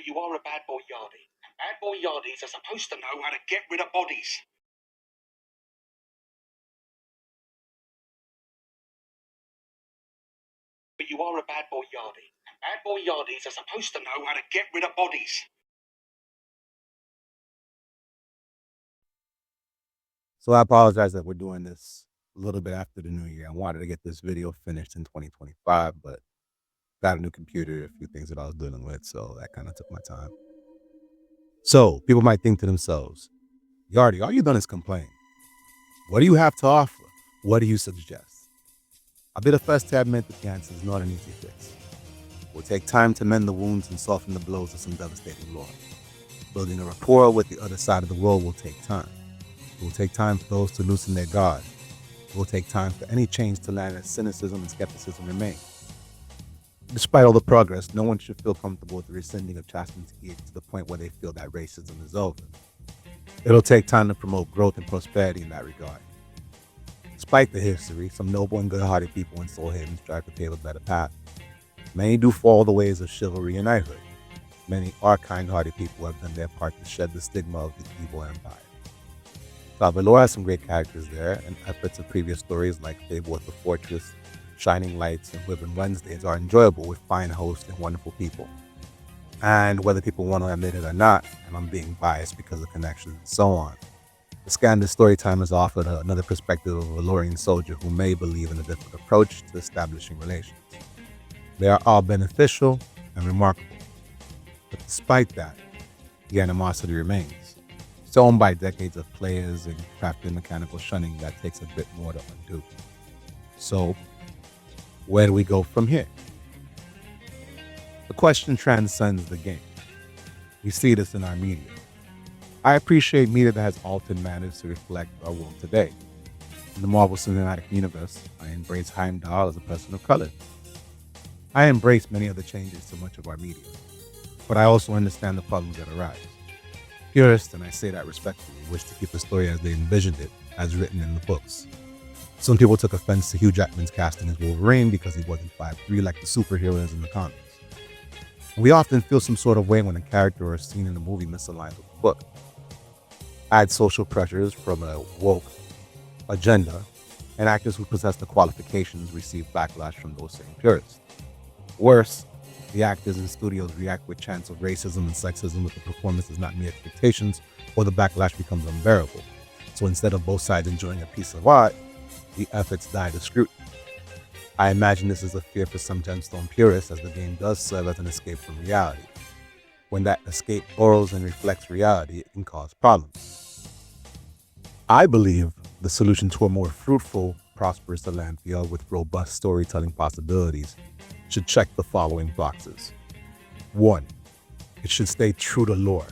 But you are a bad boy Yardie. And bad boy Yardies are supposed to know how to get rid of bodies. But you are a bad boy Yardie. And bad boy Yardies are supposed to know how to get rid of bodies. So I apologize that we're doing this a little bit after the new year. I wanted to get this video finished in 2025, but got a new computer, a few things that I was dealing with, so that kind of took my time. So people might think to themselves, Yardie, all you've done is complain. What do you have to offer? What do you suggest? I'll be the first to admit that the answer is not an easy fix. It will take time to mend the wounds and soften the blows of some devastating loss. Building a rapport with the other side of the world will take time. It will take time for those to loosen their guard. It will take time for any change to land as cynicism and skepticism remain. Despite all the progress, no one should feel comfortable with the rescinding of chastening's ear to the point where they feel that racism is over. It'll take time to promote growth and prosperity in that regard. Despite the history, some noble and good-hearted people in Soul Haven strive to pave a better path. Many do follow the ways of chivalry and knighthood. Many are kind-hearted people who have done their part to shed the stigma of the evil empire. Valor has some great characters there, and efforts of previous stories like Fable with the Fortress, Shining Lights, and Whipping Wednesdays are enjoyable with fine hosts and wonderful people. And whether people want to admit it or not, and I'm being biased because of connections and so on, the Scandal Storytime has offered another perspective of a Valorian soldier who may believe in a different approach to establishing relations. They are all beneficial and remarkable. But despite that, the animosity remains, sown by decades of players and crafted mechanical shunning that takes a bit more to undo. So, where do we go from here? The question transcends the game. We see this in our media. I appreciate media that has altered manners to reflect our world today. In the Marvel Cinematic Universe, I embrace Heimdall as a person of color. I embrace many of the changes to much of our media, but I also understand the problems that arise. Purists, and I say that respectfully, wish to keep the story as they envisioned it, as written in the books. Some people took offense to Hugh Jackman's casting as Wolverine because he wasn't 5'3" like the superheroes in the comics. And we often feel some sort of way when a character or a scene in a movie misaligns with the book. Add social pressures from a woke agenda, and actors who possess the qualifications receive backlash from those same purists. Worse, the actors in studios react with chants of racism and sexism if the performance does not meet expectations, or the backlash becomes unbearable. So instead of both sides enjoying a piece of art, the efforts die to scrutiny. I imagine this is a fear for some Gemstone purists, as the game does serve as an escape from reality. When that escape borrows and reflects reality, it can cause problems. I believe the solution to a more fruitful, prosperous Elanthia with robust storytelling possibilities should check the following boxes. 1. It should stay true to lore.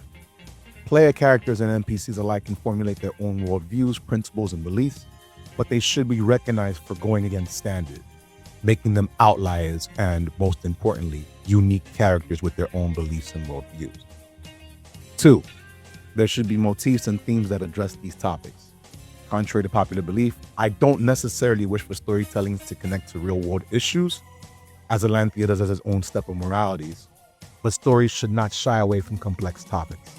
Player characters and NPCs alike can formulate their own worldviews, principles, and beliefs, but they should be recognized for going against standard, making them outliers and, most importantly, unique characters with their own beliefs and worldviews. 2. There should be motifs and themes that address these topics. Contrary to popular belief, I don't necessarily wish for storytelling to connect to real-world issues, as Elanthia does as its own step of moralities, but stories should not shy away from complex topics.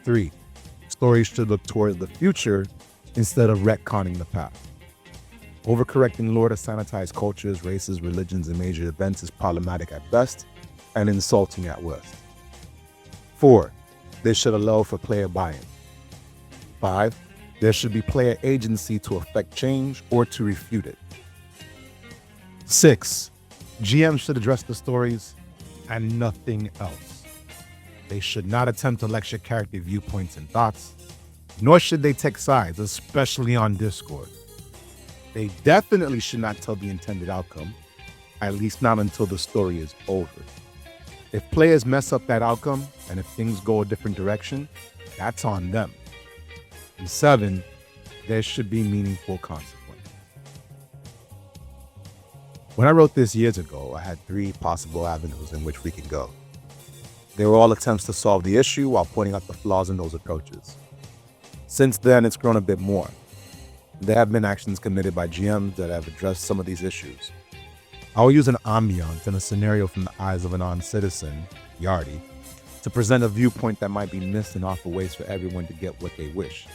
3. Stories should look towards the future instead of retconning the past. Overcorrecting lore to sanitize cultures, races, religions, and major events is problematic at best and insulting at worst. 4. They should allow for player buy-in. 5. There should be player agency to affect change or to refute it. 6. GMs should address the stories and nothing else. They should not attempt to lecture character viewpoints and thoughts, nor should they take sides, especially on Discord. They definitely should not tell the intended outcome, at least not until the story is over. If players mess up that outcome, and if things go a different direction, that's on them. And 7, there should be meaningful consequence. When I wrote this years ago, I had 3 possible avenues in which we could go. They were all attempts to solve the issue while pointing out the flaws in those approaches. Since then, it's grown a bit more. There have been actions committed by GMs that have addressed some of these issues. I will use an ambiance and a scenario from the eyes of a non-citizen, Yardie, to present a viewpoint that might be missed and offer ways for everyone to get what they wish.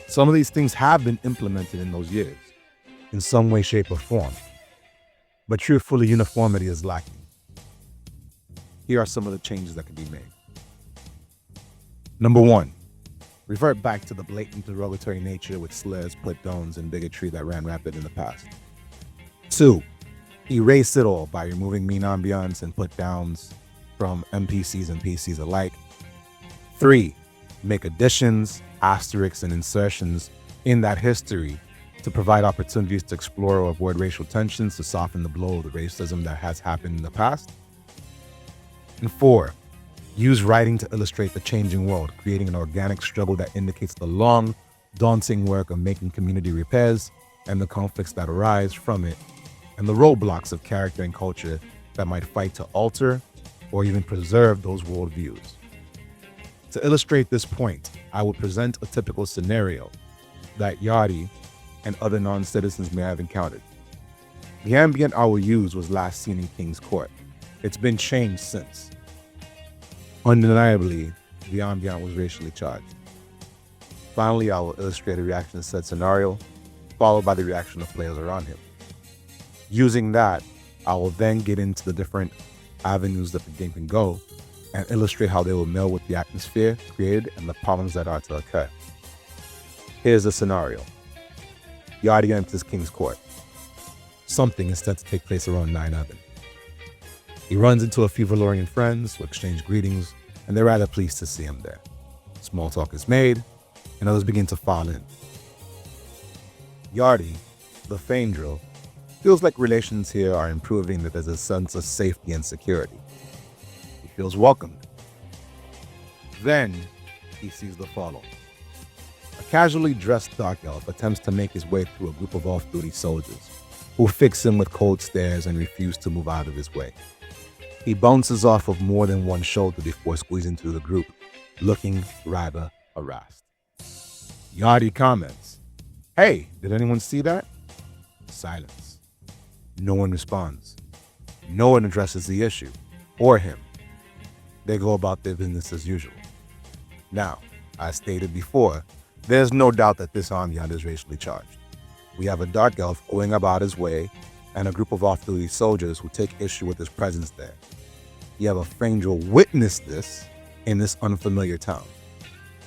Some of these things have been implemented in those years, in some way, shape, or form. But truthfully, uniformity is lacking. Here are some of the changes that can be made. Number 1, revert back to the blatant derogatory nature with slurs, put-downs, and bigotry that ran rampant in the past. 2, erase it all by removing mean ambiance and put-downs from NPCs and PCs alike. 3, make additions, asterisks, and insertions in that history to provide opportunities to explore or avoid racial tensions to soften the blow of the racism that has happened in the past. And 4, use writing to illustrate the changing world, creating an organic struggle that indicates the long, daunting work of making community repairs and the conflicts that arise from it, and the roadblocks of character and culture that might fight to alter or even preserve those worldviews. To illustrate this point, I will present a typical scenario that Yardie and other non-citizens may have encountered. The ambient I will use was last seen in King's Court. It's been changed since. Undeniably, the ambient was racially charged. Finally, I will illustrate a reaction to said scenario, followed by the reaction of players around him. Using that, I will then get into the different avenues that the game can go and illustrate how they will meld with the atmosphere created and the problems that are to occur. Here's the scenario. Yardie enters King's Court. Something is set to take place around 9/11. He runs into a few Valorian friends who exchange greetings, and they're rather pleased to see him there. Small talk is made, and others begin to file in. Yardie, the Faendril, feels like relations here are improving, that there's a sense of safety and security. He feels welcomed. Then he sees the following. A casually dressed dark elf attempts to make his way through a group of off-duty soldiers who fix him with cold stares and refuse to move out of his way. He bounces off of more than one shoulder before squeezing through the group, looking rather harassed. Yardie comments, "Hey, did anyone see that?" Silence. No one responds. No one addresses the issue, or him. They go about their business as usual. Now, as stated before, there's no doubt that this ambient is racially charged. We have a dark elf going about his way and a group of off-duty soldiers who take issue with his presence there. You have a Faendril witness this in this unfamiliar town,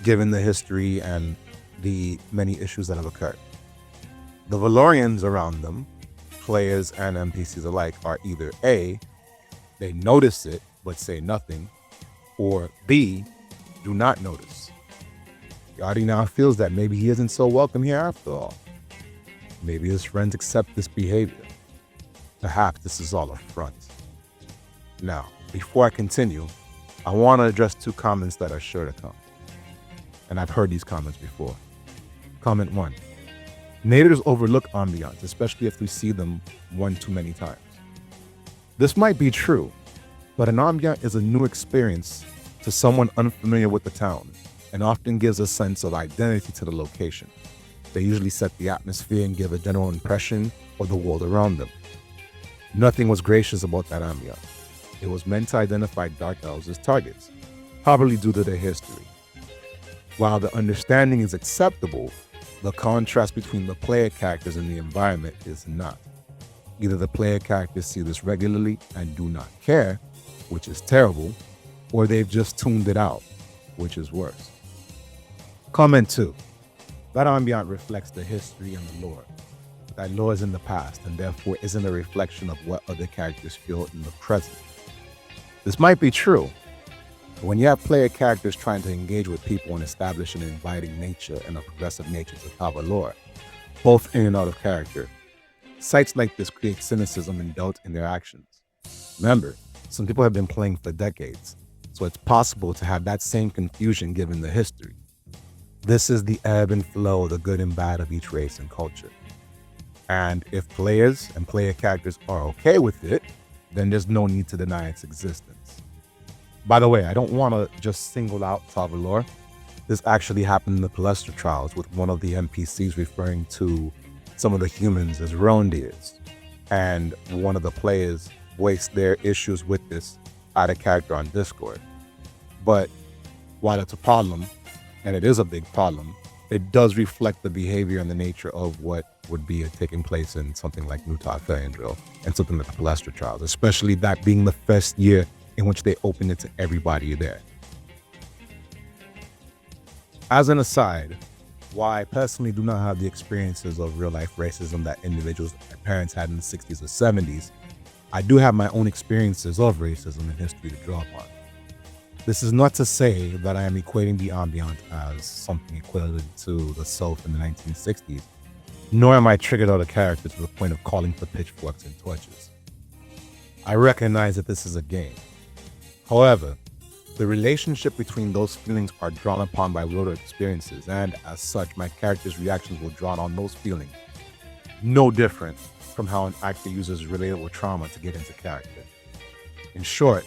given the history and the many issues that have occurred. The Valorians around them, players and NPCs alike, are either A, they notice it but say nothing, or B, do not notice. Yardie now feels that maybe he isn't so welcome here after all. Maybe his friends accept this behavior. Perhaps this is all a front. Now, before I continue, I want to address 2 comments that are sure to come. And I've heard these comments before. Comment 1. Natives overlook ambiance, especially if we see them one too many times. This might be true, but an ambient is a new experience to someone unfamiliar with the town and often gives a sense of identity to the location. They usually set the atmosphere and give a general impression of the world around them. Nothing was gracious about that ambient. It was meant to identify dark elves as targets, probably due to their history. While the understanding is acceptable, the contrast between the player characters and the environment is not. Either the player characters see this regularly and do not care, which is terrible, or they've just tuned it out, which is worse. Comment 2. That ambient reflects the history and the lore. That lore is in the past and therefore isn't a reflection of what other characters feel in the present. This might be true, but when you have player characters trying to engage with people and establish an inviting nature and a progressive nature to cover lore, both in and out of character, sites like this create cynicism and doubt in their actions. Remember, some people have been playing for decades, so it's possible to have that same confusion given the history. This is the ebb and flow, the good and bad of each race and culture. And if players and player characters are okay with it, then there's no need to deny its existence. By the way, I don't want to just single out Tavalor. This actually happened in the Palestra trials with one of the NPCs referring to some of the humans as reindeers. And one of the players voiced their issues with this out of character on Discord. But while it's a problem, and it is a big problem, it does reflect the behavior and the nature of what would be taking place in something like Utah Drill and something like the Palestra trials, especially that being the first year in which they opened it to everybody there. As an aside, while I personally do not have the experiences of real-life racism that individuals, my parents had in the 60s or 70s, I do have my own experiences of racism in history to draw upon. This is not to say that I am equating the ambient as something equivalent to the South in the 1960s, nor am I triggered out a character to the point of calling for pitchforks and torches. I recognize that this is a game. However, the relationship between those feelings are drawn upon by real experiences, and as such, my character's reactions will draw on those feelings. No different from how an actor uses relatable trauma to get into character. In short,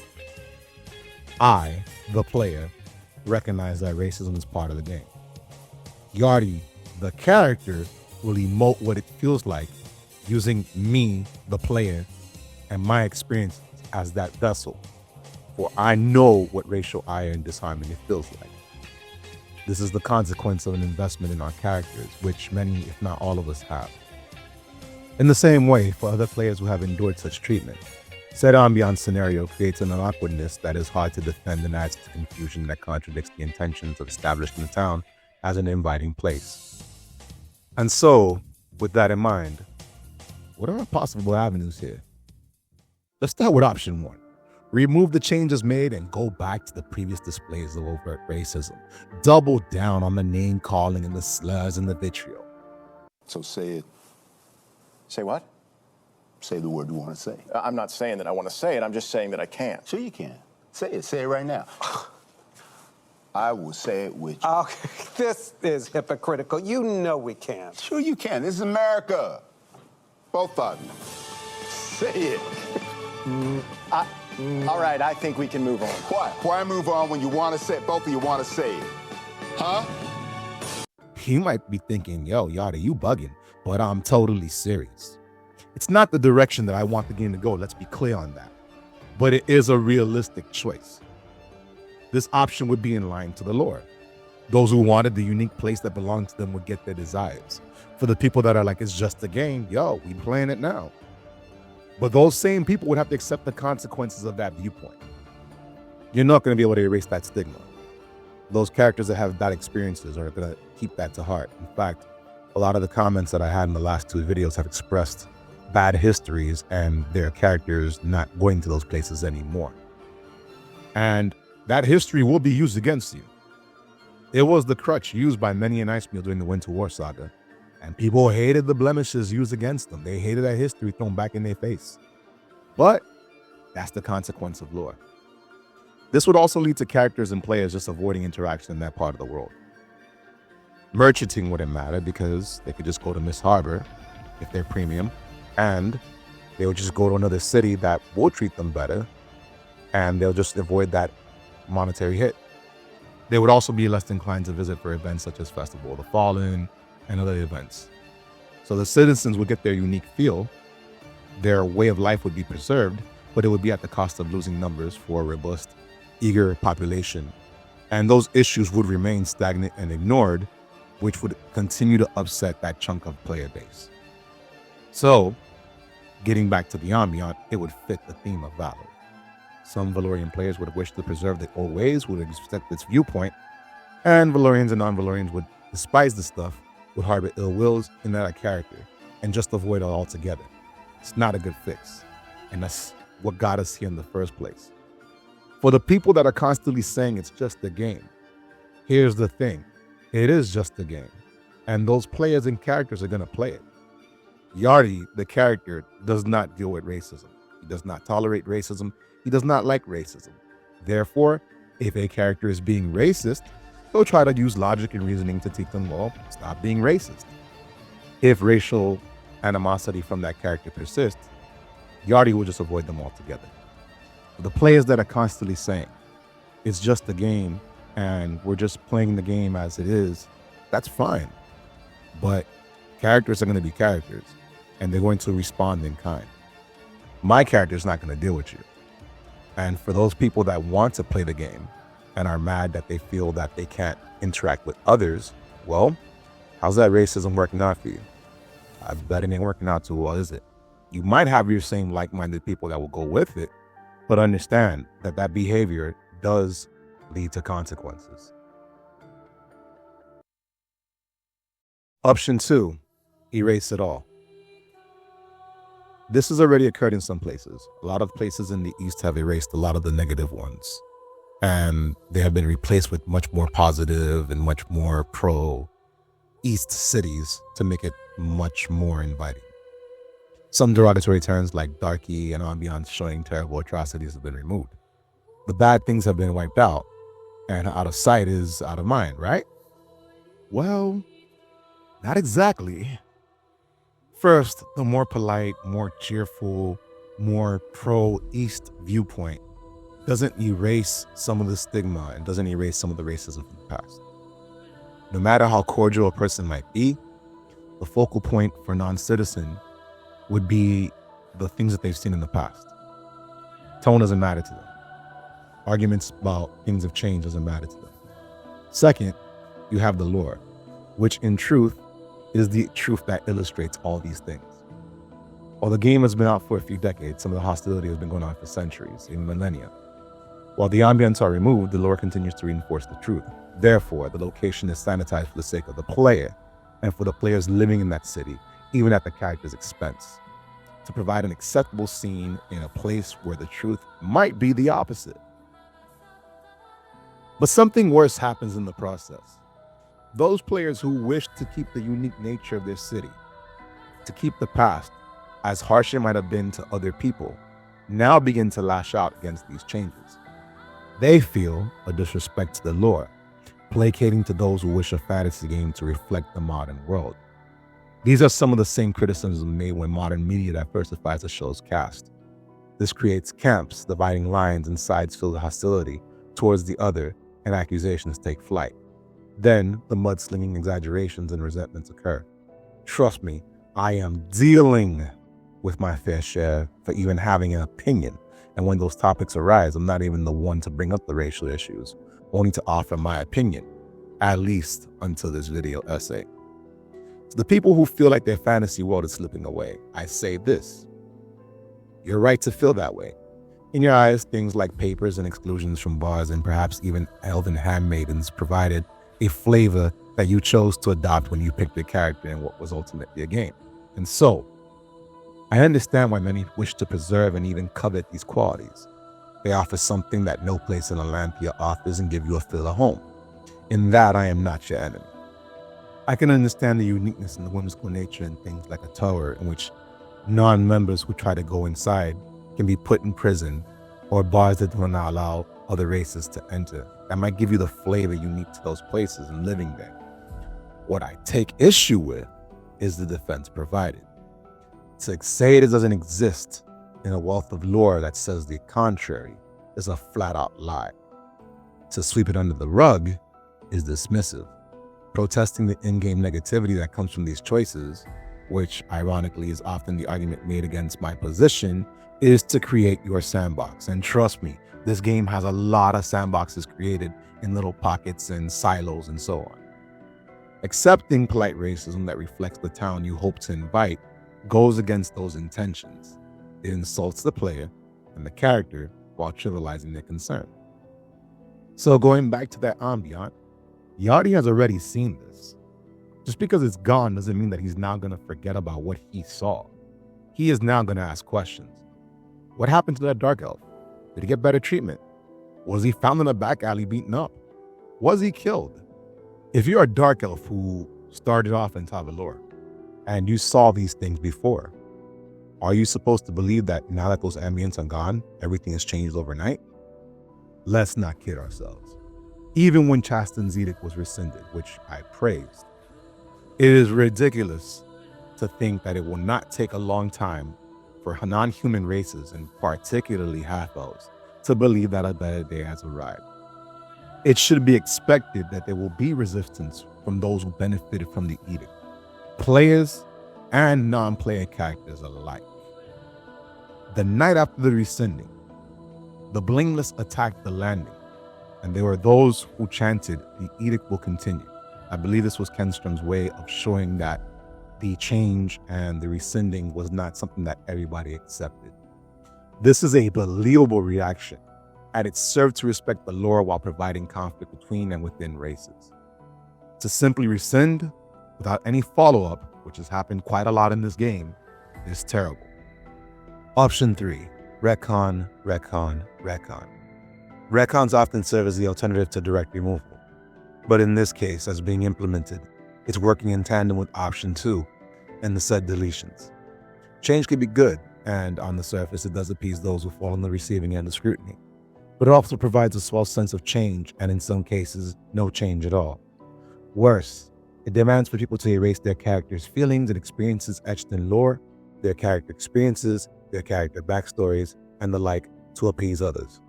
I, the player, recognize that racism is part of the game. Yardie, the character, will emote what it feels like using me, the player, and my experience as that vessel. For I know what racial ire and disharmony feels like. This is the consequence of an investment in our characters, which many, if not all of us, have. In the same way, for other players who have endured such treatment, said ambient scenario creates an awkwardness that is hard to defend and adds to confusion that contradicts the intentions of establishing the town as an inviting place. And so, with that in mind, what are our possible avenues here? Let's start with option 1. Remove the changes made and go back to the previous displays of overt racism. Double down on the name calling and the slurs and the vitriol. So say it. Say what? Say the word you want to say. I'm not saying that I want to say it. I'm just saying that I can't. Sure you can. Say it. Say it right now. I will say it with you. Okay, this is hypocritical. You know we can't. Sure you can. This is America. Both of you. Say it. All right, I think we can move on. Why move on when you want to say it? Both of you want to say it. Huh? You might be thinking, yo, Yardie, you bugging, but I'm totally serious. It's not the direction that I want the game to go, let's be clear on that. But it is a realistic choice. This option would be in line to the lore. Those who wanted the unique place that belonged to them would get their desires. For the people that are like, it's just a game, yo, we playing it now. But those same people would have to accept the consequences of that viewpoint. You're not going to be able to erase that stigma. Those characters that have bad experiences are going to keep that to heart. In fact, a lot of the comments that I had in the last 2 videos have expressed bad histories and their characters not going to those places anymore. And that history will be used against you. It was the crutch used by many an Ice Meal during the Winter War saga. And people hated the blemishes used against them. They hated that history thrown back in their face. But that's the consequence of lore. This would also lead to characters and players just avoiding interaction in that part of the world. Merchanting wouldn't matter because they could just go to Miss Harbor if they're premium, and they would just go to another city that will treat them better, and they'll just avoid that monetary hit. They would also be less inclined to visit for events such as Festival of the Fallen, and other events. So the citizens would get their unique feel, their way of life would be preserved, but it would be at the cost of losing numbers for a robust, eager population. And those issues would remain stagnant and ignored, which would continue to upset that chunk of player base. So, getting back to the ambient, it would fit the theme of valor. Some Valorian players would wish to preserve their old ways, would accept this viewpoint, and Valorians and non-Valorians would despise the stuff, would harbor ill wills in that character, and just avoid it altogether. It's not a good fix, and that's what got us here in the first place. For the people that are constantly saying it's just a game, here's the thing. It is just a game, and those players and characters are going to play it. Yardie, the character, does not deal with racism. He does not tolerate racism. He does not like racism. Therefore, if a character is being racist, he'll try to use logic and reasoning to teach them, well, stop being racist. If racial animosity from that character persists, Yardie will just avoid them altogether. For the players that are constantly saying, it's just a game and we're just playing the game as it is, that's fine. But characters are going to be characters and they're going to respond in kind. My character is not going to deal with you. And for those people that want to play the game, and are mad that they feel that they can't interact with others, well, how's that racism working out for you? I bet it ain't working out too well, is it? You might have your same like-minded people that will go with it, but understand that that behavior does lead to consequences. Option 2, erase it all. This has already occurred in some places. A lot of places in the East have erased a lot of the negative ones, and they have been replaced with much more positive and much more pro-East cities to make it much more inviting. Some derogatory terms like darky and ambiance showing terrible atrocities have been removed. The bad things have been wiped out, and out of sight is out of mind, right? Well, not exactly. First, the more polite, more cheerful, more pro-East viewpoint doesn't erase some of the stigma and doesn't erase some of the racism from the past. No matter how cordial a person might be, the focal point for non-citizen would be the things that they've seen in the past. Tone doesn't matter to them. Arguments about things have changed doesn't matter to them. Second, you have the lore, which in truth is the truth that illustrates all these things. While the game has been out for a few decades, some of the hostility has been going on for centuries, even millennia. While the ambience are removed, the lore continues to reinforce the truth. Therefore, the location is sanitized for the sake of the player and for the players living in that city, even at the character's expense, to provide an acceptable scene in a place where the truth might be the opposite. But something worse happens in the process. Those players who wish to keep the unique nature of their city, to keep the past, as harsh it might have been to other people, now begin to lash out against these changes. They feel a disrespect to the lore, placating to those who wish a fantasy game to reflect the modern world. These are some of the same criticisms made when modern media diversifies a show's cast. This creates camps, dividing lines and sides filled with hostility towards the other, and accusations take flight. Then the mudslinging exaggerations and resentments occur. Trust me, I am dealing with my fair share for even having an opinion. And when those topics arise, I'm not even the one to bring up the racial issues, only to offer my opinion, at least until this video essay. To the people who feel like their fantasy world is slipping away, I say this: you're right to feel that way. In your eyes, things like papers and exclusions from bars and perhaps even elven handmaidens provided a flavor that you chose to adopt when you picked your character in what was ultimately a game. And so, I understand why many wish to preserve and even covet these qualities. They offer something that no place in Elanthia offers and give you a feel of home. In that, I am not your enemy. I can understand the uniqueness and the whimsical nature in things like a tower in which non-members who try to go inside can be put in prison, or bars that do not allow other races to enter. That might give you the flavor unique to those places and living there. What I take issue with is the defense provided. To say it doesn't exist in a wealth of lore that says the contrary is a flat-out lie. To sweep it under the rug is dismissive. Protesting the in-game negativity that comes from these choices, which ironically is often the argument made against my position, is to create your sandbox. And trust me, this game has a lot of sandboxes created in little pockets and silos and so on. Accepting polite racism that reflects the town you hope to invite goes against those intentions. It insults the player and the character while trivializing their concern. So going back to that ambient, Yardie has already seen this. Just because it's gone doesn't mean that he's now going to forget about what he saw. He is now going to ask questions. What happened to that dark elf? Did he get better treatment? Was he found in a back alley beaten up? Was he killed? If you're a dark elf who started off in Tavalor and you saw these things before, are you supposed to believe that now that those ambients are gone, everything has changed overnight? Let's not kid ourselves. Even when Chasten's edict was rescinded, which I praised, it is ridiculous to think that it will not take a long time for non-human races, and particularly half-elves, to believe that a better day has arrived. It should be expected that there will be resistance from those who benefited from the edict, players and non-player characters alike. The night after the rescinding, the Blameless attacked the landing, and there were those who chanted, "The edict will continue." I believe this was Kenstrom's way of showing that the change and the rescinding was not something that everybody accepted. This is a believable reaction, and it served to respect the lore while providing conflict between and within races. To simply rescind without any follow-up, which has happened quite a lot in this game, is terrible. Option 3, retcon, retcon, retcon. Retcons often serve as the alternative to direct removal, but in this case, as being implemented, it's working in tandem with option 2 and the said deletions. Change can be good, and on the surface, it does appease those who fall on the receiving end of scrutiny, but it also provides a false sense of change, and in some cases, no change at all. Worse, it demands for people to erase their characters' feelings and experiences etched in lore, their character experiences, their character backstories, and the like to appease others.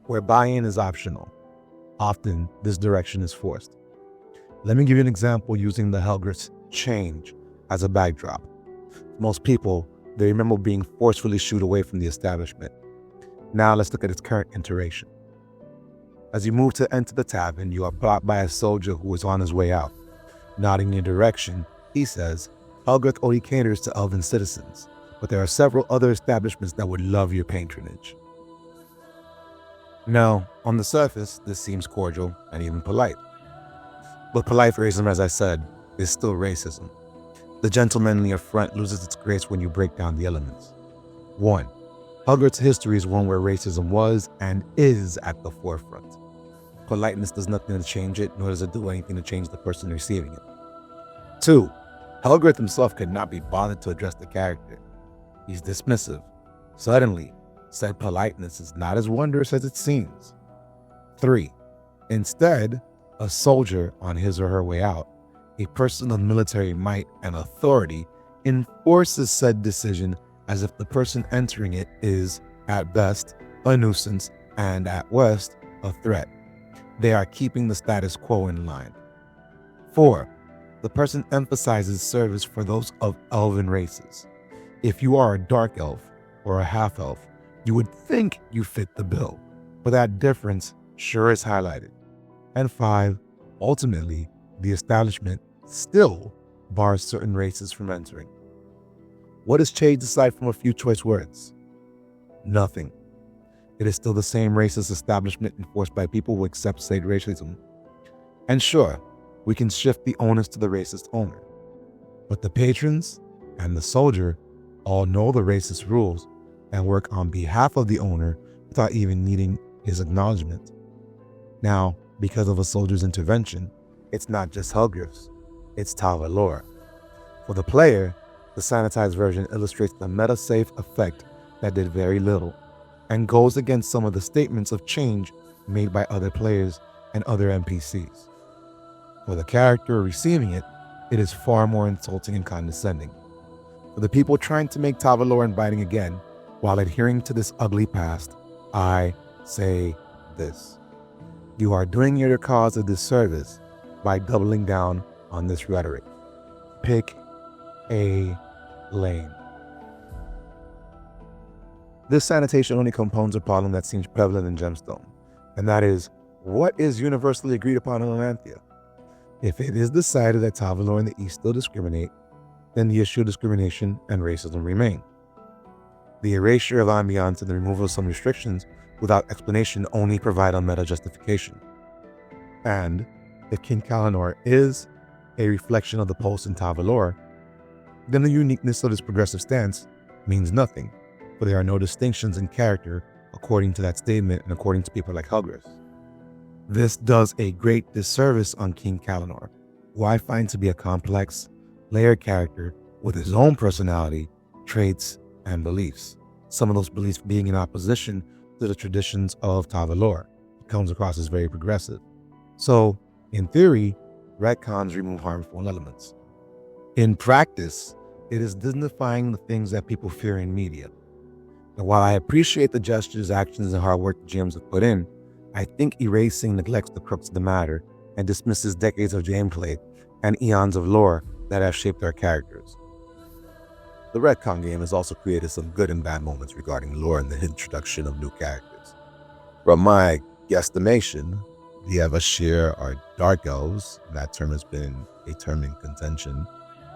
Where buy-in is optional, often this direction is forced. Let me give you an example using the Helgris change as a backdrop. Most people, they remember being forcefully shooed away from the establishment. Now let's look at its current iteration. As you move to enter the tavern, you are blocked by a soldier who is on his way out. Nodding in your direction, he says, "Helgrith only caters to elven citizens, but there are several other establishments that would love your patronage." Now, on the surface, this seems cordial and even polite. But polite racism, as I said, is still racism. The gentlemanly affront loses its grace when you break down the elements. 1. Helgrith's history is one where racism was and is at the forefront. Politeness does nothing to change it, nor does it do anything to change the person receiving it. 2. Helgrith himself could not be bothered to address the character. He's dismissive. Suddenly, said politeness is not as wondrous as it seems. 3. Instead, a soldier on his or her way out, a person of military might and authority, enforces said decision as if the person entering it is, at best, a nuisance and, at worst, a threat. They are keeping the status quo in line. 4. The person emphasizes service for those of elven races. If you are a dark elf or a half elf, you would think you fit the bill, but that difference sure is highlighted. And 5, ultimately, the establishment still bars certain races from entering. What has changed aside from a few choice words? Nothing. It is still the same racist establishment enforced by people who accept said racism. And sure, we can shift the onus to the racist owner. But the patrons and the soldier all know the racist rules and work on behalf of the owner without even needing his acknowledgement. Now, because of a soldier's intervention, it's not just Helgriths, it's Tal Valor. For the player, the sanitized version illustrates the meta-safe effect that did very little and goes against some of the statements of change made by other players and other NPCs. For the character receiving it, it is far more insulting and condescending. For the people trying to make Tal Valor inviting again, while adhering to this ugly past, I say this. You are doing your cause a disservice by doubling down on this rhetoric. Pick a lane. This sanitation only compounds a problem that seems prevalent in Gemstone, and that is, what is universally agreed upon in Elanthia? If it is decided that Tal Valor and the East still discriminate, then the issue of discrimination and racism remain. The erasure of ambiance and the removal of some restrictions without explanation only provide a meta justification. And if King Kalanor is a reflection of the pulse in Tal Valor, then the uniqueness of his progressive stance means nothing, for there are no distinctions in character according to that statement and according to people like Helgrith. This does a great disservice on King Kalanor, who I find to be a complex, layered character with his own personality, traits, and beliefs. Some of those beliefs being in opposition to the traditions of Tal Valor. It comes across as very progressive. So, in theory, retcons remove harmful elements. In practice, it is dignifying the things that people fear in media. And while I appreciate the gestures, actions, and hard work the GMs have put in, I think erasing neglects the crux of the matter and dismisses decades of gameplay and eons of lore that have shaped our characters. The retcon game has also created some good and bad moments regarding lore and the introduction of new characters. From my guesstimation, the Evashir are dark elves. That term has been a term in contention.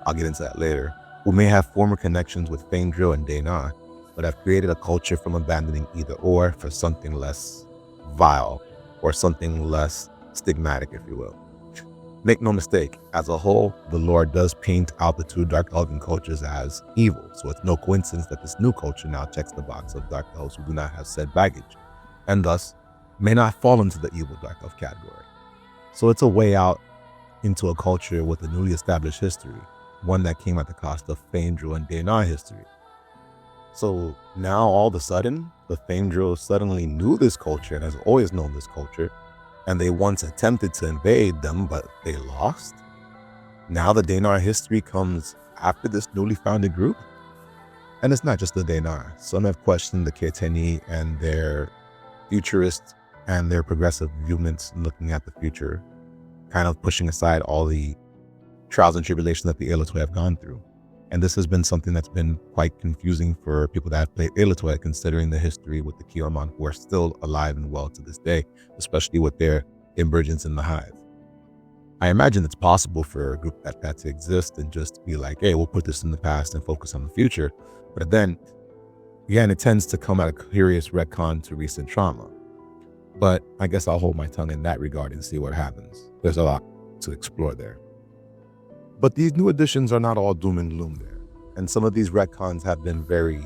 I'll get into that later. Who may have former connections with Feindril and Dana, but have created a culture from abandoning either or for something less vile or something less stigmatic, if you will. Make no mistake, as a whole, the lore does paint out the two dark elven cultures as evil, so it's no coincidence that this new culture now checks the box of dark elves who do not have said baggage, and thus may not fall into the evil dark elf category. So it's a way out into a culture with a newly established history, one that came at the cost of Feindril and Dana history. So now all of a sudden, the Feindril suddenly knew this culture and has always known this culture, and they once attempted to invade them, but they lost. Now the Danar history comes after this newly founded group. And it's not just the Danar. Some have questioned the Keteni and their futurist and their progressive movements looking at the future, kind of pushing aside all the trials and tribulations that the Elatoi have gone through. And this has been something that's been quite confusing for people that have played Elatoi, considering the history with the Kiorman, who are still alive and well to this day, especially with their emergence in the Hive. I imagine it's possible for a group like that to exist and just be like, hey, we'll put this in the past and focus on the future. But then, again, it tends to come at a curious retcon to recent trauma. But I guess I'll hold my tongue in that regard and see what happens. There's a lot to explore there. But these new additions are not all doom and gloom there. And some of these retcons have been very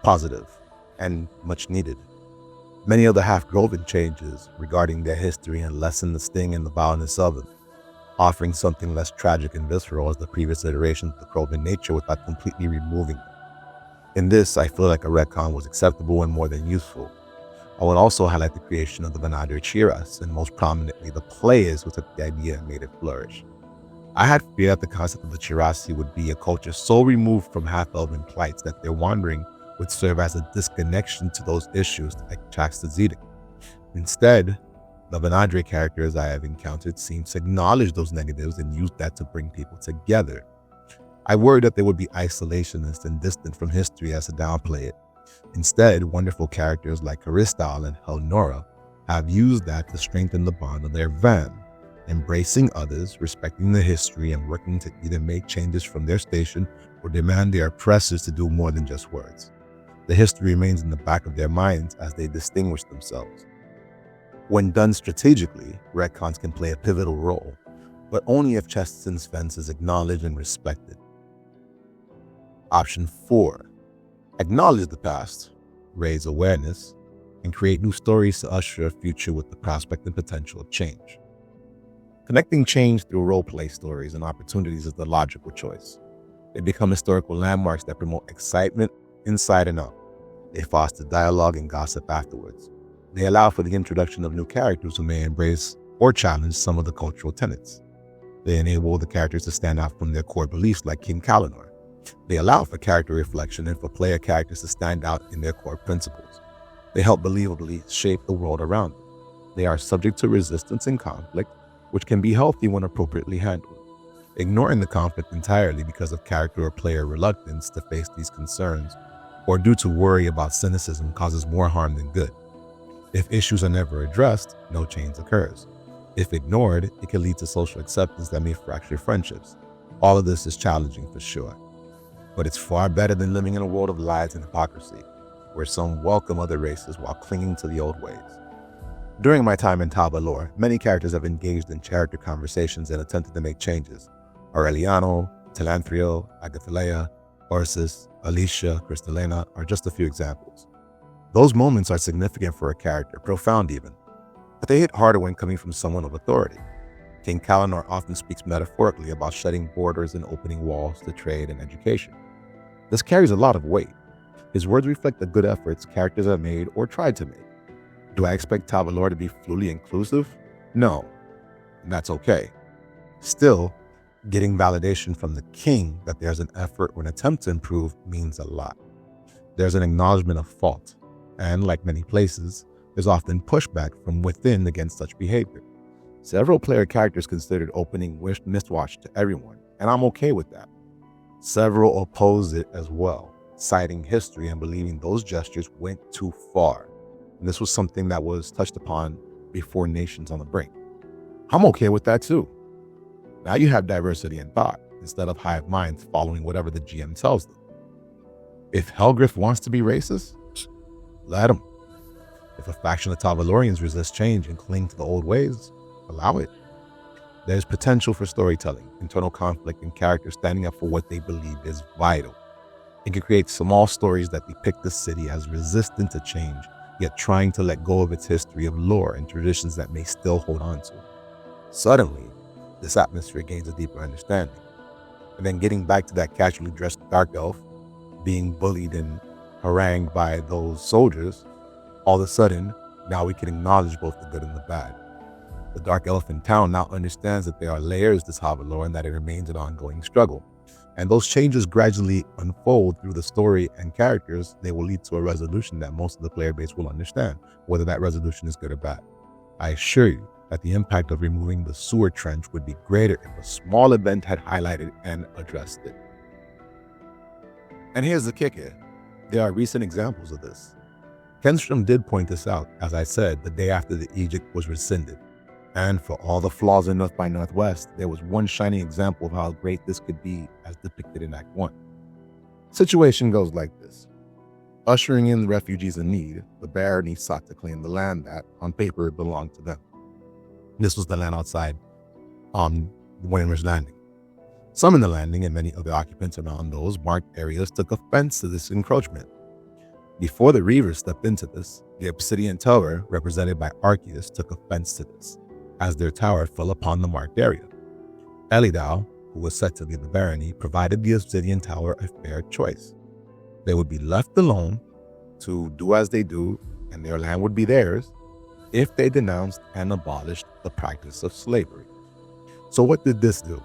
positive and much needed. Many of the half-Groven changes regarding their history and lessen the sting and the violence of it, offering something less tragic and visceral as the previous iterations of the Groven nature without completely removing them. In this, I feel like a retcon was acceptable and more than useful. I would also highlight the creation of the Vanadri Chiras, and most prominently the players who took the idea and made it flourish. I had fear that the concept of the Chirasi would be a culture so removed from half-elven plights that their wandering would serve as a disconnection to those issues like Chaksta Zedek. Instead, the Vanadri characters I have encountered seem to acknowledge those negatives and use that to bring people together. I worried that they would be isolationist and distant from history as to downplay it. Instead, wonderful characters like Caristal and Helnora have used that to strengthen the bond of their Van, embracing others, respecting the history, and working to either make changes from their station or demand their oppressors to do more than just words. The history remains in the back of their minds as they distinguish themselves. When done strategically, retcons can play a pivotal role, but only if Chesten's fence is acknowledged and respected. Option 4. Acknowledge the past, raise awareness, and create new stories to usher a future with the prospect and potential of change. Connecting change through role-play stories and opportunities is the logical choice. They become historical landmarks that promote excitement inside and out. They foster dialogue and gossip afterwards. They allow for the introduction of new characters who may embrace or challenge some of the cultural tenets. They enable the characters to stand out from their core beliefs like King Kalinor. They allow for character reflection and for player characters to stand out in their core principles. They help believably shape the world around them. They are subject to resistance and conflict, which can be healthy when appropriately handled. Ignoring the conflict entirely because of character or player reluctance to face these concerns or due to worry about cynicism causes more harm than good. If issues are never addressed, no change occurs. If ignored, it can lead to social acceptance that may fracture friendships. All of this is challenging for sure. But it's far better than living in a world of lies and hypocrisy, where some welcome other races while clinging to the old ways. During my time in Taba lore, many characters have engaged in character conversations and attempted to make changes. Aureliano, Telanthrio, Agathalea, Ursus, Alicia, Crystalina are just a few examples. Those moments are significant for a character, profound even, but they hit harder when coming from someone of authority. King Kalinor often speaks metaphorically about shutting borders and opening walls to trade and education. This carries a lot of weight. His words reflect the good efforts characters have made or tried to make. Do I expect Tavalor to be fully inclusive? No, and that's okay. Still, getting validation from the king that there's an effort or an attempt to improve means a lot. There's an acknowledgement of fault, and like many places, there's often pushback from within against such behavior. Several player characters considered opening Mistwatch to everyone, and I'm okay with that. Several oppose it as well, citing history and believing those gestures went too far. And this was something that was touched upon before Nations on the Brink. I'm okay with that too. Now you have diversity in thought instead of hive minds following whatever the GM tells them. If Helgriff wants to be racist, let him. If a faction of Tavalorians resist change and cling to the old ways, allow it. There's potential for storytelling, internal conflict, and characters standing up for what they believe is vital. It can create small stories that depict the city as resistant to change, yet trying to let go of its history of lore and traditions that may still hold on to. Suddenly, this atmosphere gains a deeper understanding. And then getting back to that casually dressed dark elf, being bullied and harangued by those soldiers, all of a sudden, now we can acknowledge both the good and the bad. The dark elf in town now understands that there are layers to Tavalor and that it remains an ongoing struggle. And those changes gradually unfold through the story and characters. They will lead to a resolution that most of the player base will understand, whether that resolution is good or bad. I assure you that the impact of removing the sewer trench would be greater if a small event had highlighted and addressed it. And here's the kicker. There are recent examples of this. Kenstrom did point this out, as I said, the day after the edict was rescinded. And for all the flaws in North by Northwest, there was one shining example of how great this could be as depicted in Act 1. Situation goes like this. Ushering in the refugees in need, the barony sought to claim the land that, on paper, belonged to them. This was the land outside Winter's Landing. Some in the landing and many other occupants around those marked areas took offense to this encroachment. Before the Reavers stepped into this, the Obsidian Tower, represented by Arceus, took offense to this, as their tower fell upon the marked area. Elidal, who was set to lead the barony, provided the Obsidian Tower a fair choice. They would be left alone to do as they do, and their land would be theirs, if they denounced and abolished the practice of slavery. So what did this do?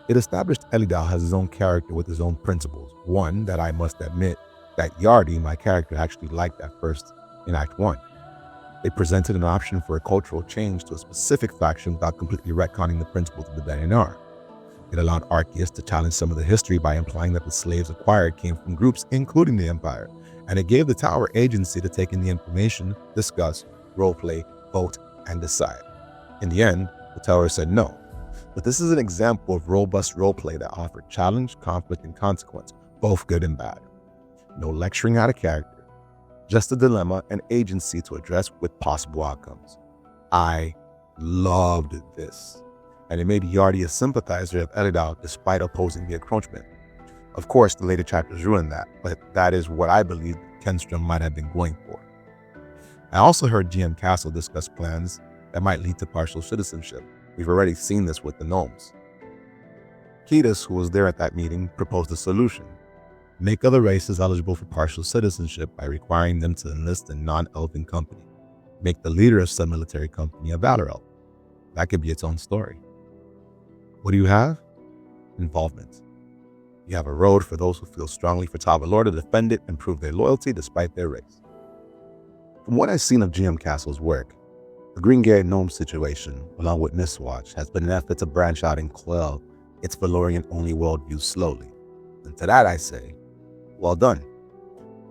It established Elidal as his own character with his own principles. One that I must admit that Yardie, my character, actually liked at first in Act 1. They presented an option for a cultural change to a specific faction without completely retconning the principles of the DNR. It allowed Arceus to challenge some of the history by implying that the slaves acquired came from groups including the Empire, and it gave the Tower agency to take in the information, discuss, roleplay, vote, and decide. In the end, the Tower said no. But this is an example of robust roleplay that offered challenge, conflict, and consequence, both good and bad. No lecturing out of character, just a dilemma and agency to address with possible outcomes. I loved this, and it made Yardie a sympathizer of Elidal despite opposing the encroachment. Of course, the later chapters ruined that, but that is what I believe Kenstrom might have been going for. I also heard GM Castle discuss plans that might lead to partial citizenship. We've already seen this with the gnomes. Cletus, who was there at that meeting, proposed a solution. Make other races eligible for partial citizenship by requiring them to enlist a non-elven company. Make the leader of said military company a Valor Elf. That could be its own story. What do you have? Involvement. You have a road for those who feel strongly for Tavalor to defend it and prove their loyalty despite their race. From what I've seen of GM Castle's work, the Green Gate Gnome situation, along with Mistwatch, has been an effort to branch out and quell its Valorian-only worldview slowly. And to that I say, well done.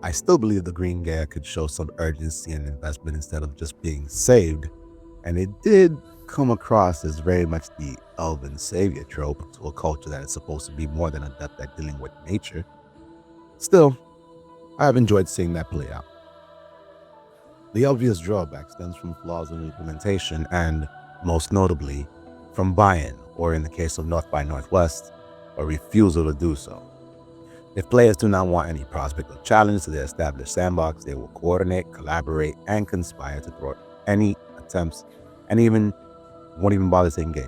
I still believe the Green Gaia could show some urgency and investment instead of just being saved, and it did come across as very much the elven savior trope to a culture that is supposed to be more than adept at dealing with nature. Still, I have enjoyed seeing that play out. The obvious drawback stems from flaws in implementation and, most notably, from buy-in, or in the case of North by Northwest, a refusal to do so. If players do not want any prospect of challenge to their established sandbox, they will coordinate, collaborate, and conspire to thwart any attempts and won't even bother to engage.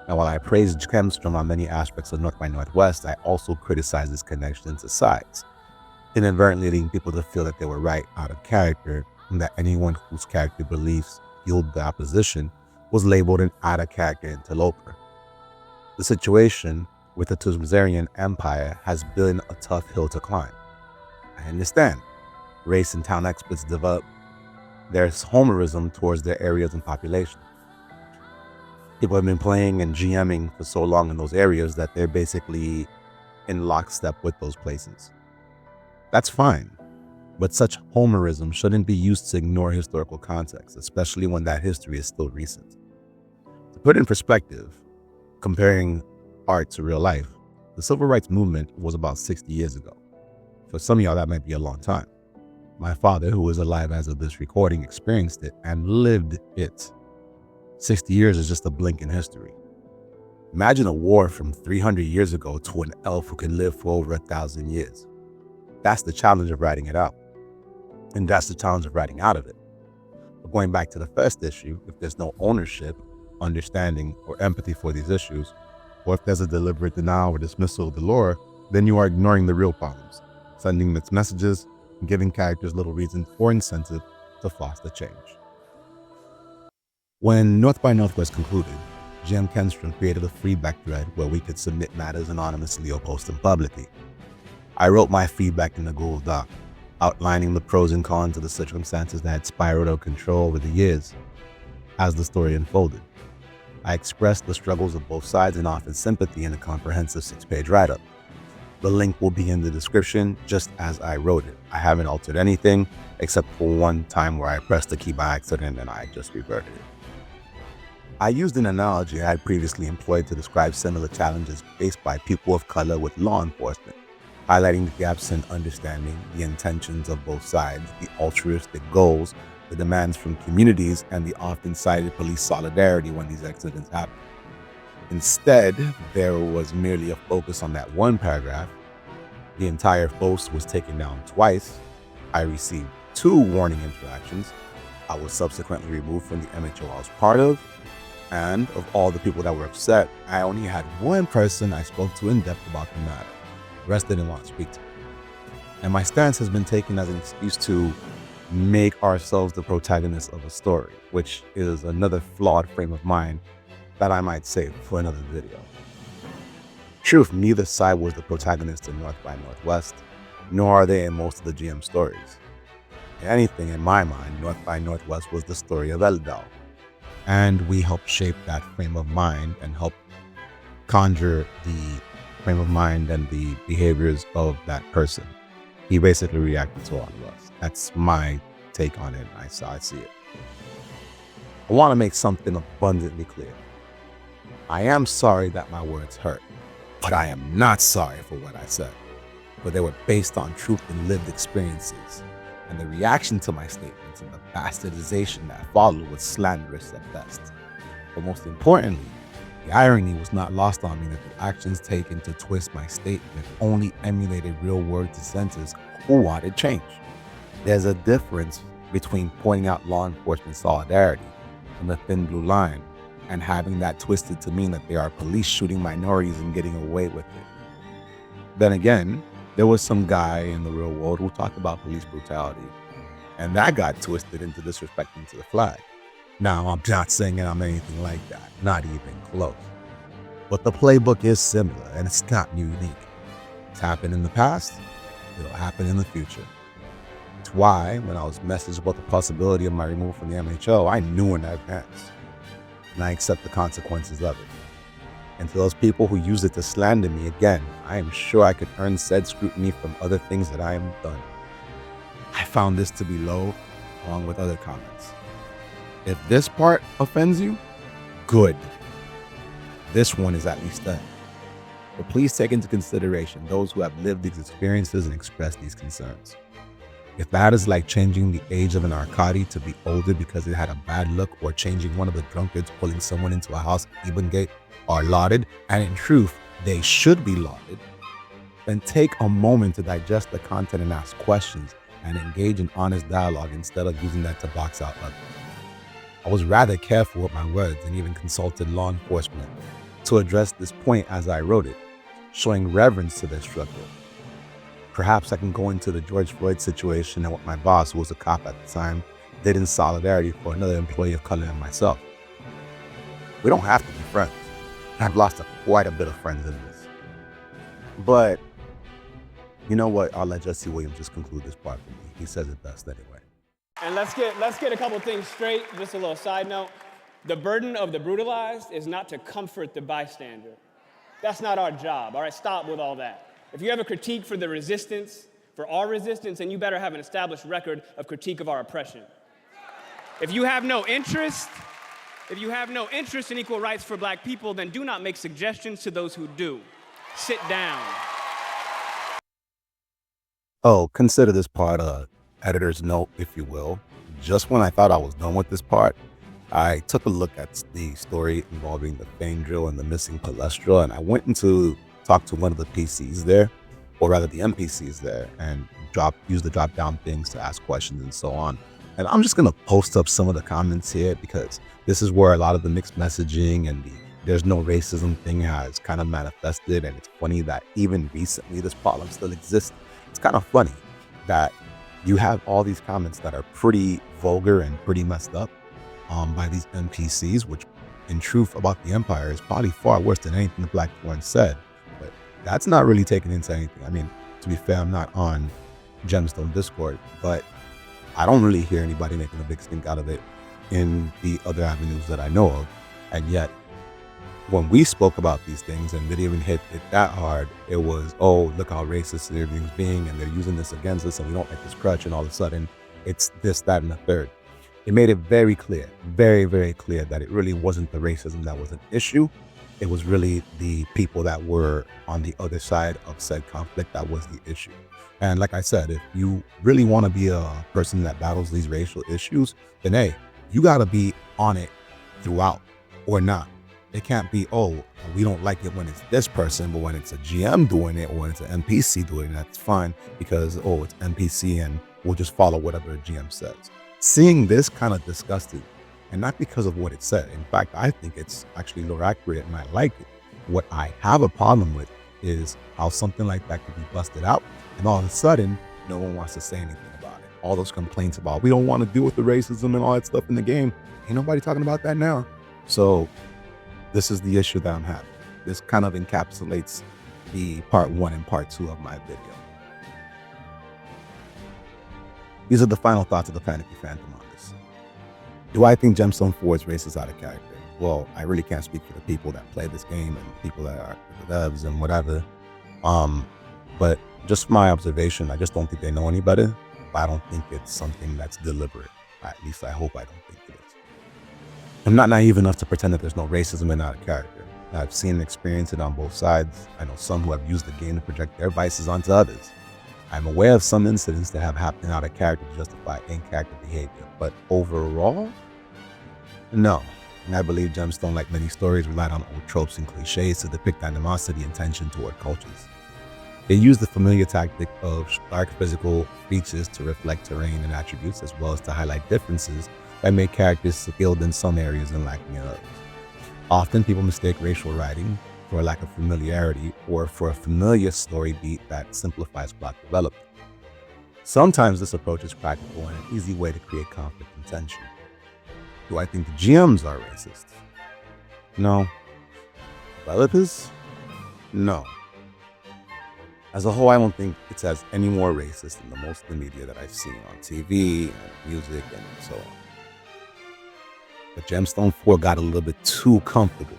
Now, while I praise Gemstone on many aspects of North by Northwest, I also criticize his connection to sides, inadvertently leading people to feel that they were right out of character, and that anyone whose character beliefs fueled the opposition was labeled an out-of-character interloper. The situation with the Tumzarian Empire has been a tough hill to climb. I understand. Race and town experts develop their homerism towards their areas and population. People have been playing and GMing for so long in those areas that they're basically in lockstep with those places. That's fine. But such homerism shouldn't be used to ignore historical context, especially when that history is still recent. To put in perspective, comparing art to real life, the civil rights movement was about 60 years ago. For some of y'all, that might be a long time. My father, who is alive as of this recording, experienced it and lived it. 60 years is just a blink in history. Imagine a war from 300 years ago to an elf who can live for over 1,000 years. That's the challenge of writing it out. And that's the challenge of writing out of it. But going back to the first issue, if there's no ownership, understanding, or empathy for these issues, or if there's a deliberate denial or dismissal of the lore, then you are ignoring the real problems, sending mixed messages, and giving characters little reason or incentive to foster change. When North by Northwest concluded, Jim Kenstrom created a feedback thread where we could submit matters anonymously or post them publicly. I wrote my feedback in a Google Doc, outlining the pros and cons of the circumstances that had spiraled out of control over the years. As the story unfolded, I expressed the struggles of both sides and offered sympathy in a comprehensive 6-page write-up. The link will be in the description just as I wrote it. I haven't altered anything except for one time where I pressed the key by accident and I just reverted it. I used an analogy I had previously employed to describe similar challenges faced by people of color with law enforcement, highlighting the gaps in understanding the intentions of both sides, the altruistic goals, the demands from communities, and the often cited police solidarity when these accidents happen. Instead, there was merely a focus on that one paragraph. The entire post was taken down twice. I received 2 warning interactions. I was subsequently removed from the MHO I was part of. And of all the people that were upset, I only had one person I spoke to in depth about the matter. The rest didn't want to speak to me. And my stance has been taken as an excuse to make ourselves the protagonists of a story, which is another flawed frame of mind that I might save for another video. Truth, neither side was the protagonist in North by Northwest, nor are they in most of the GM stories. If anything, in my mind, North by Northwest was the story of Eldal, and we helped shape that frame of mind and help conjure the frame of mind and the behaviors of that person. He basically reacted to all of us. That's my take on it. I see it. I want to make something abundantly clear. I am sorry that my words hurt, but I am not sorry for what I said. But they were based on truth and lived experiences. And the reaction to my statements and the bastardization that followed was slanderous at best. But most importantly, the irony was not lost on me that the actions taken to twist my statement only emulated real-world dissenters who wanted change. There's a difference between pointing out law enforcement solidarity and the thin blue line and having that twisted to mean that they are police shooting minorities and getting away with it. Then again, there was some guy in the real world who talked about police brutality, and that got twisted into disrespecting to the flag. Now, I'm not saying I'm anything like that, not even close. But the playbook is similar, and it's not unique. It's happened in the past, it'll happen in the future. It's why, when I was messaged about the possibility of my removal from the MHO, I knew in advance, and I accept the consequences of it. And to those people who use it to slander me again, I am sure I could earn said scrutiny from other things that I am done. I found this to be low, along with other comments. If this part offends you, good. This one is at least done. But please take into consideration those who have lived these experiences and expressed these concerns. If that is like changing the age of an Arcadi to be older because it had a bad look, or changing one of the drunkards pulling someone into a house Ebengate are lauded, and in truth, they should be lauded, then take a moment to digest the content and ask questions and engage in honest dialogue instead of using that to box out others. I was rather careful with my words and even consulted law enforcement to address this point as I wrote it, showing reverence to their struggle. Perhaps I can go into the George Floyd situation and what my boss, who was a cop at the time, did in solidarity for another employee of color and myself. We don't have to be friends. I've lost quite a bit of friends in this. But you know what? I'll let Jesse Williams just conclude this part for me. He says it best anyway. And let's get a couple things straight. Just a little side note. The burden of the brutalized is not to comfort the bystander. That's not our job. All right, stop with all that. If you have a critique for the resistance, for our resistance, and you better have an established record of critique of our oppression. If you have no interest in equal rights for black people, then do not make suggestions to those who do. Sit down. Oh, consider this part a editor's note, if you will. Just when I thought I was done with this part, I took a look at the story involving the Fang drill and the missing cholesterol, and I went into talk to one of the PCs there, or rather the NPCs there, and use the drop down things to ask questions and so on. And I'm just gonna post up some of the comments here because this is where a lot of the mixed messaging and the there's no racism thing has kind of manifested. And it's funny that even recently this problem still exists. It's kind of funny that you have all these comments that are pretty vulgar and pretty messed up by these NPCs, which in truth about the Empire is probably far worse than anything the Black Thorn said. But that's not really taken into anything. I mean, to be fair, I'm not on Gemstone Discord, but I don't really hear anybody making a big stink out of it in the other avenues that I know of. And yet, when we spoke about these things and didn't even hit it that hard, it was, oh, look how racist everything's being, and they're using this against us, and we don't like this crutch, and all of a sudden, it's this, that, and the third. It made it very clear, very, very clear that it really wasn't the racism that was an issue. It was really the people that were on the other side of said conflict that was the issue. And like I said, if you really want to be a person that battles these racial issues, then hey, you got to be on it throughout or not. It can't be, oh, we don't like it when it's this person, but when it's a GM doing it or when it's an NPC doing it, that's fine because, oh, it's NPC and we'll just follow whatever a GM says. Seeing this kind of disgusted, and not because of what it said. In fact, I think it's actually more accurate and I like it. What I have a problem with is how something like that could be busted out and all of a sudden, no one wants to say anything about it. All those complaints about, we don't want to deal with the racism and all that stuff in the game. Ain't nobody talking about that now. So this is the issue that I'm having. This kind of encapsulates the part 1 and part 2 of my video. These are the final thoughts of the Panicky Phantom on this. Do I think Gemstone 4 is racist out of character? Well, I really can't speak for the people that play this game and people that are the devs and whatever. But just my observation, I just don't think they know any better. But I don't think it's something that's deliberate. At least I hope I don't think it is. I'm not naive enough to pretend that there's no racism in out of character. I've seen and experienced it on both sides. I know some who have used the game to project their vices onto others. I'm aware of some incidents that have happened out of character to justify in-character behavior, but overall, no. And I believe Gemstone, like many stories, relied on old tropes and cliches to depict animosity and tension toward cultures. They used the familiar tactic of stark physical features to reflect terrain and attributes, as well as to highlight differences that make characters skilled in some areas and lacking in others. Often people mistake racial writing for a lack of familiarity or for a familiar story beat that simplifies plot development. Sometimes this approach is practical and an easy way to create conflict and tension. Do I think the GMs are racist? No. Developers? No. As a whole, I don't think it's as any more racist than the most of the media that I've seen on TV and music and so on. But Gemstone 4 got a little bit too comfortable.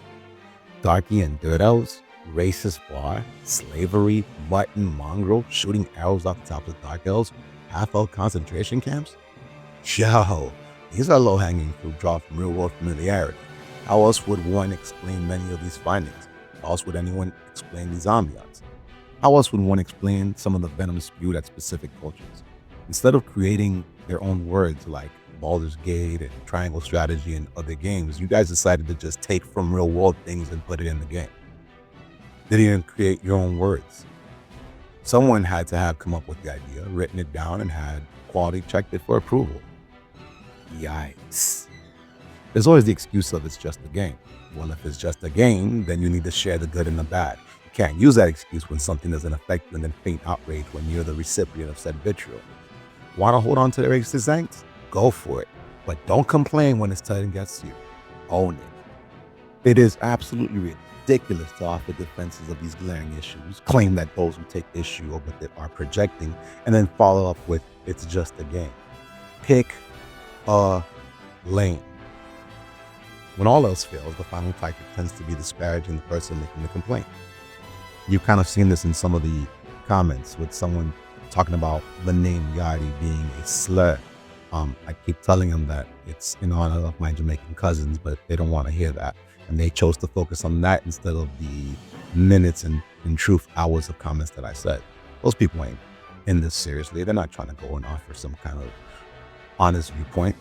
Darky and Dirt Elves, racist bar, slavery, mutton, mongrel, shooting arrows off the top of Dark Elves, half-elf concentration camps? Yo, these are low-hanging fruit drawn from real-world familiarity. How else would one explain many of these findings? How else would anyone explain these ambiance? How else would one explain some of the venom spewed at specific cultures? Instead of creating their own words like Baldur's Gate and Triangle Strategy and other games, you guys decided to just take from real world things and put it in the game. Didn't even create your own words. Someone had to have come up with the idea, written it down, and had quality checked it for approval. Yikes. There's always the excuse of it's just a game. Well, if it's just a game, then you need to share the good and the bad. You can't use that excuse when something doesn't affect you and then feign outrage when you're the recipient of said vitriol. Want to hold on to the racist angst? Go for it, but don't complain when it's tight against you. Own it. It is absolutely ridiculous to offer defenses of these glaring issues, claim that those who take issue of what they are projecting, and then follow up with, it's just a game. Pick a lane. When all else fails, the final tactic tends to be disparaging the person making the complaint. You've kind of seen this in some of the comments with someone talking about the name Yardie being a slur. I keep telling them that it's in honor of my Jamaican cousins, but they don't want to hear that. And they chose to focus on that instead of the minutes and, in truth, hours of comments that I said. Those people ain't in this seriously. They're not trying to go and offer some kind of honest viewpoint.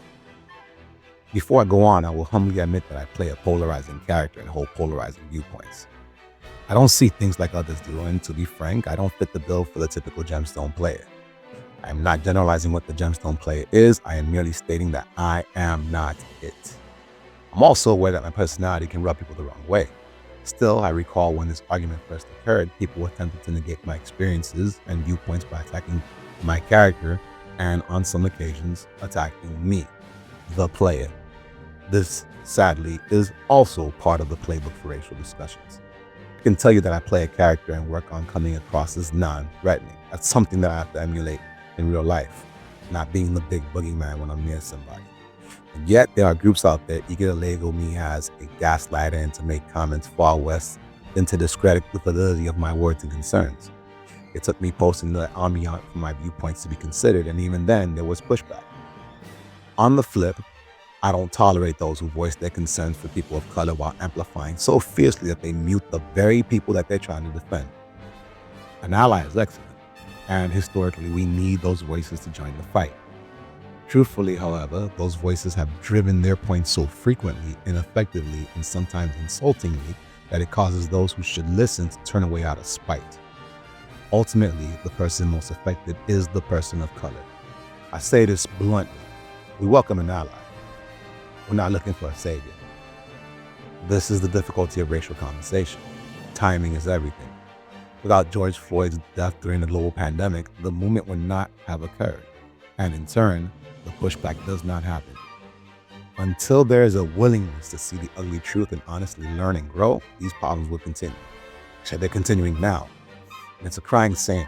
Before I go on, I will humbly admit that I play a polarizing character and hold polarizing viewpoints. I don't see things like others do, and to be frank, I don't fit the bill for the typical Gemstone player. I am not generalizing what the Gemstone player is. I am merely stating that I am not it. I'm also aware that my personality can rub people the wrong way. Still, I recall when this argument first occurred, people attempted to negate my experiences and viewpoints by attacking my character and, on some occasions, attacking me, the player. This, sadly, is also part of the playbook for racial discussions. I can tell you that I play a character and work on coming across as non-threatening. That's something that I have to emulate in real life, not being the big boogeyman when I'm near somebody. And yet, there are groups out there eager to label me as a gaslighter and to make comments far worse than to discredit the validity of my words and concerns. It took me posting the ambiance for my viewpoints to be considered, and even then, there was pushback. On the flip, I don't tolerate those who voice their concerns for people of color while amplifying so fiercely that they mute the very people that they're trying to defend. An ally is excellent, and historically, we need those voices to join the fight. Truthfully, however, those voices have driven their points so frequently, ineffectively, and sometimes insultingly that it causes those who should listen to turn away out of spite. Ultimately, the person most affected is the person of color. I say this bluntly. We welcome an ally. We're not looking for a savior. This is the difficulty of racial conversation. Timing is everything. Without George Floyd's death during the global pandemic, the movement would not have occurred. And in turn, the pushback does not happen. Until there is a willingness to see the ugly truth and honestly learn and grow, these problems will continue. Actually, they're continuing now. And it's a crying shame.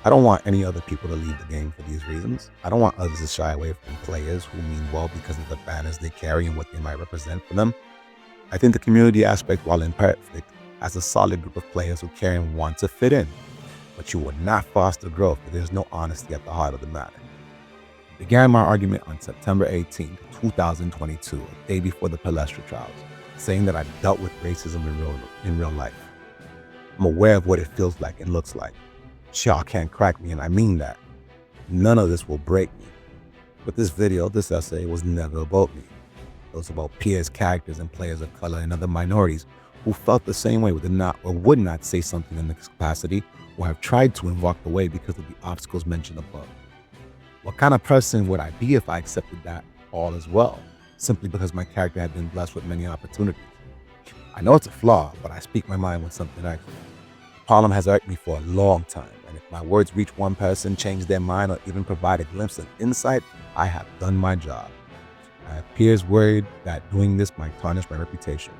I don't want any other people to leave the game for these reasons. I don't want others to shy away from players who mean well because of the banners they carry and what they might represent for them. I think the community aspect, while imperfect, has a solid group of players who care and want to fit in. But you will not foster growth if there's no honesty at the heart of the matter. I began my argument on September 18, 2022, a day before the Palestra trials, saying that I dealt with racism in real life. I'm aware of what it feels like and looks like. Y'all can't crack me, and I mean that. None of this will break me. But this video, this essay, was never about me. It was about peers, characters, and players of color and other minorities who felt the same way, would not say something in this capacity, or have tried to and walked away because of the obstacles mentioned above. What kind of person would I be if I accepted that all as well, simply because my character had been blessed with many opportunities? I know it's a flaw, but I speak my mind with something extra. The problem has irked me for a long time, and if my words reach one person, change their mind, or even provide a glimpse of insight, I have done my job. I have peers worried that doing this might tarnish my reputation.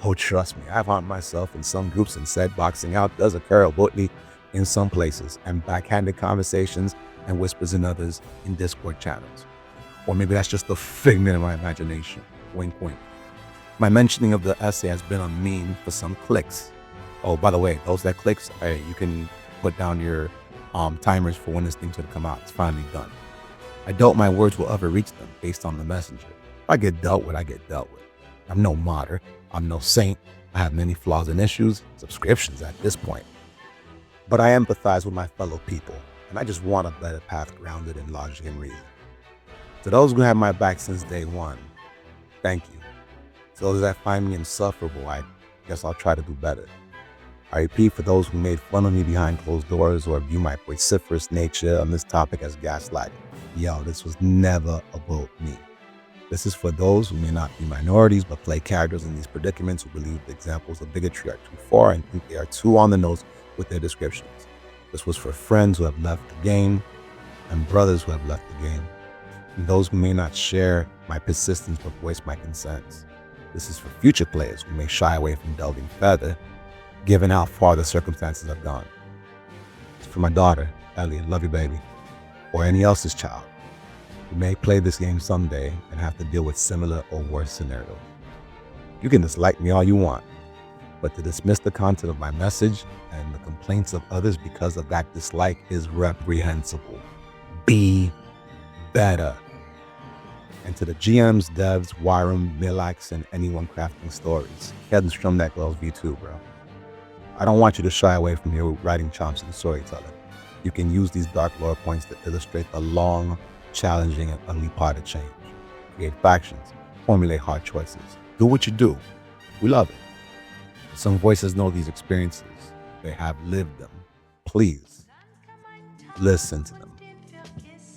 Oh, trust me, I've harmed myself in some groups and said boxing out does occur overtly in some places, and backhanded conversations and whispers in others in Discord channels. Or maybe that's just a figment of my imagination. Wink, wink. My mentioning of the essay has been a meme for some clicks. Oh, by the way, those that clicks, hey, you can put down your timers for when this thing's gonna come out. It's finally done. I doubt my words will ever reach them based on the messenger. If I get dealt with, I get dealt with. I'm no martyr. I'm no saint. I have many flaws and issues, subscriptions at this point. But I empathize with my fellow people, and I just want a better path grounded in logic and reason. To those who have my back since day one, thank you. To those that find me insufferable, I guess I'll try to do better. I repeat, for those who made fun of me behind closed doors or view my vociferous nature on this topic as gaslighting, yo, this was never about me. This is for those who may not be minorities but play characters in these predicaments, who believe the examples of bigotry are too far and think they are too on the nose with their descriptions. This was for friends who have left the game and brothers who have left the game, and those who may not share my persistence but voice my concerns. This is for future players who may shy away from delving further, given how far the circumstances have gone. It's for my daughter, Ellie, love you baby, or any else's child who may play this game someday and have to deal with similar or worse scenarios. You can dislike me all you want, but to dismiss the content of my message and the complaints of others because of that dislike is reprehensible. Be better. And to the GMs, devs, Wyram, Milax, and anyone crafting stories, head and strum that loves V2, bro. I don't want you to shy away from your writing chops and storytelling. You can use these dark lore points to illustrate the long, challenging, and ugly part of change. Create factions, formulate hard choices. Do what you do. We love it. Some voices know these experiences. They have lived them. Please, listen to them.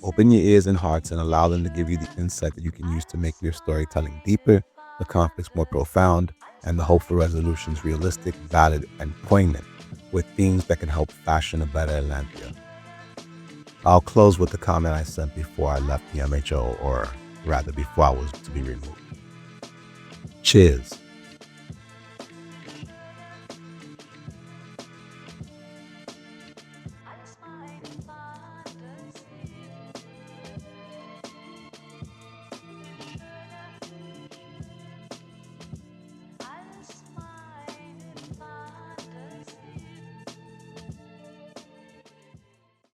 Open your ears and hearts and allow them to give you the insight that you can use to make your storytelling deeper, the conflicts more profound, and the hopeful resolutions realistic, valid, and poignant, with themes that can help fashion a better Elanthia. I'll close with the comment I sent before I left the MHO, or rather before I was to be removed. Cheers.